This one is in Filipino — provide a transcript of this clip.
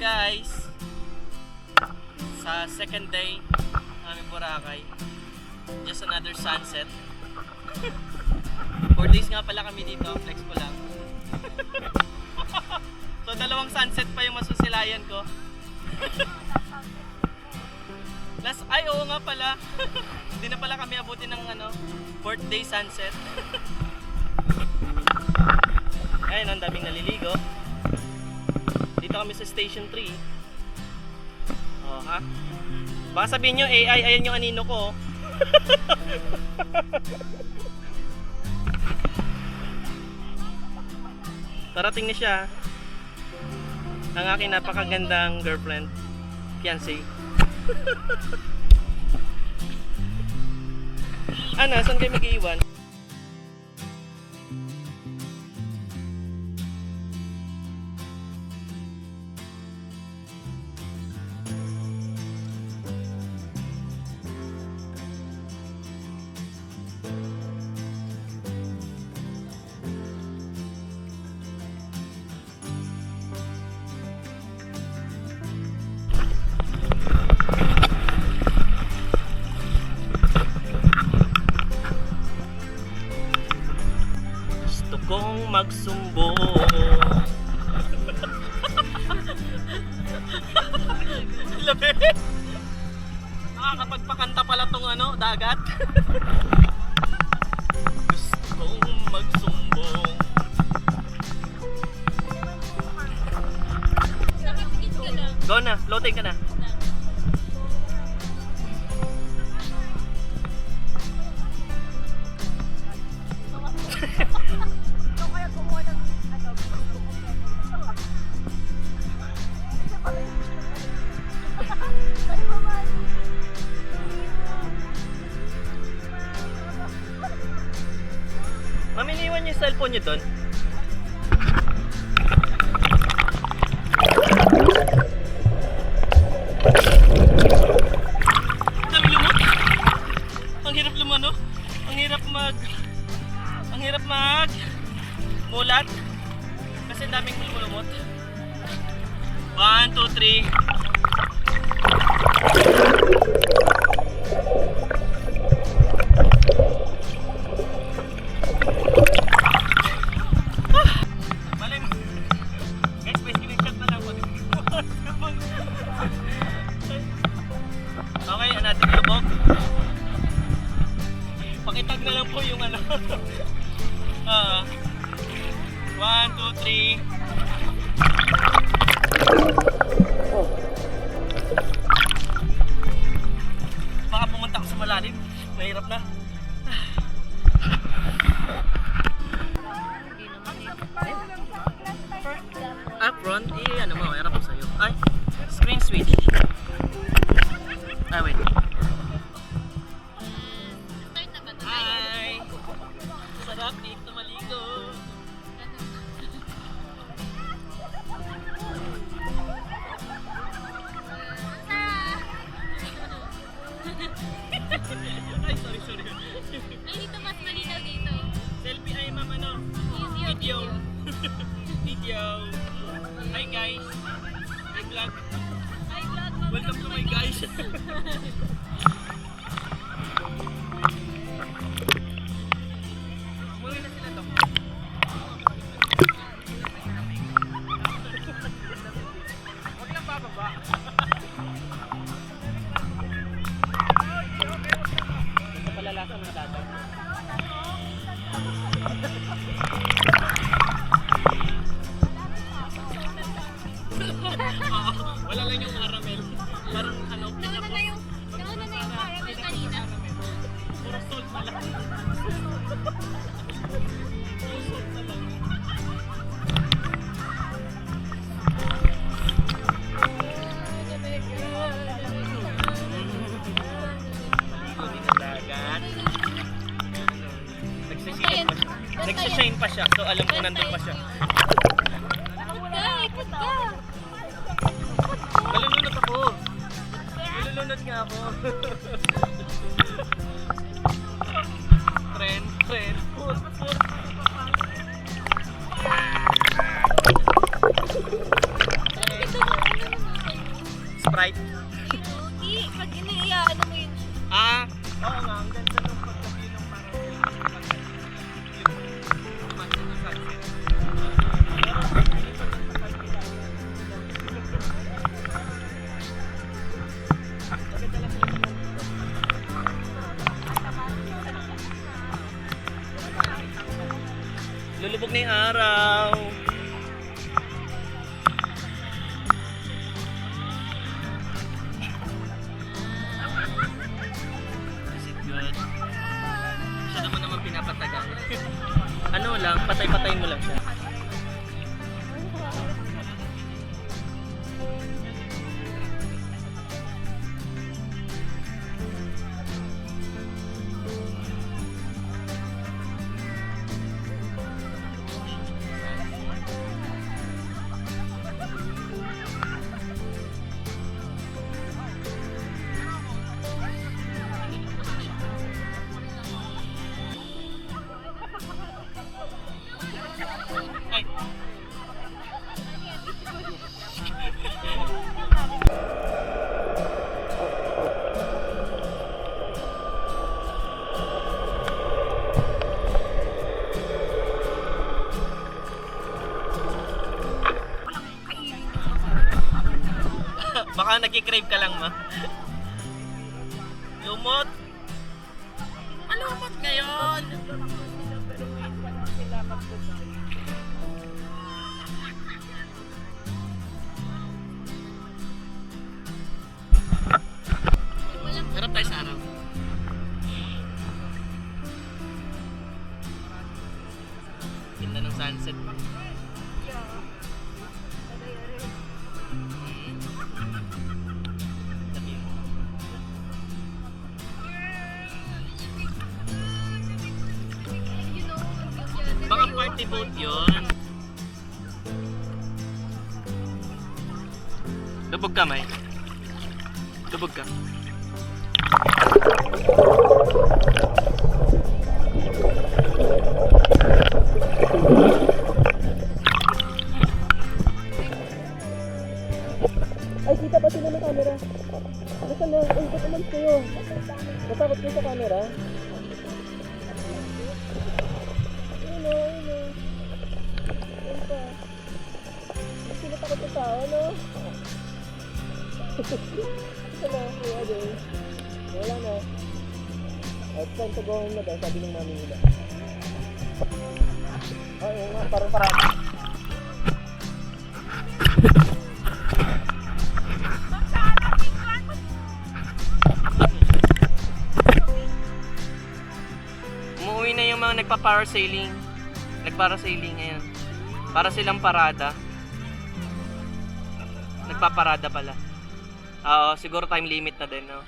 guys, sa second day ng aming Boracay, just another sunset. 4 days nga pala kami dito, flex ko lang. So dalawang sunset pa yung masusilayan ko. Ay oo nga pala. Hindi na pala kami abutin ng 4th day sunset. Ayun, ang daming naliligo. Dito kami sa Station 3. Oh, ha? Baka sabihin nyo, AI, ayan yung anino ko. Parating na siya. Ang aking napakagandang girlfriend. Fiancé. Ana, saan kayo mag-iwan? Kung magsumbong. Labi. Nakakapagpakanta pala tong dagat. Gusto kong magsumbong. Go na, floating ka na. Maminiwan yung cellphone nyo doon. Dami lumot. Ang hirap lumano. Ang hirap mulat. Kasi daming lumot. 1, 2, 3. Okay, natin lubog. Pakitag na lang po yung 1, 2, 3. Baka pumunta ako sa malalim. Mahirap na. Up front? Harap ko sa'yo. Ay, screen switch. Wait. Hi! Sarap dito maligo. Ay, sorry. Ay, dito mas malinaw dito. Selfie ay video. Video. Hi guys. Hi vlog. Hi, vlog. Welcome to my guys. Muli na sila to. Huwag lang bababa. Ito pala lasa ng dagat. Wala lang yung caramel. Parang Nauna na yung caramel kanina. Puro salt na lang. Puro salt na lang. Dagat. Nagsishine pa siya. So alam ko nandun pa siya. Ikot ka! Malulunod ako. Malulunod nga ako. Tren. Pur. Ito mo, Lulubog na yung araw. Is it good? Siya naman pinapatagal. Ano lang, patay-patayin mo lang siya. Ay. Baka nagki-crave ka lang, ma. Lumot. Lumot ngayon. Harap tayo sa araw. Ganda ng sunset. Tabi mo. Baka party boat yun. Lubog ka, May. Lubog ka. Ay, kita pa sila ng camera. Basta na, ay, ba't naman kayo? Matakot kayo sa camera? Ayun o, ayun o. Ayun pa. Hindi sila takot sa tao, no? Wala, kuya din. Wala na. It's time to go home na daw, sabi ng mami nila. Oo nga, parang parami. Umuwi na yung mga nagpa-parasailing. Nagparasailing ngayon. Para silang parada. Nagpaparada pala. Oo, siguro time limit na din, no?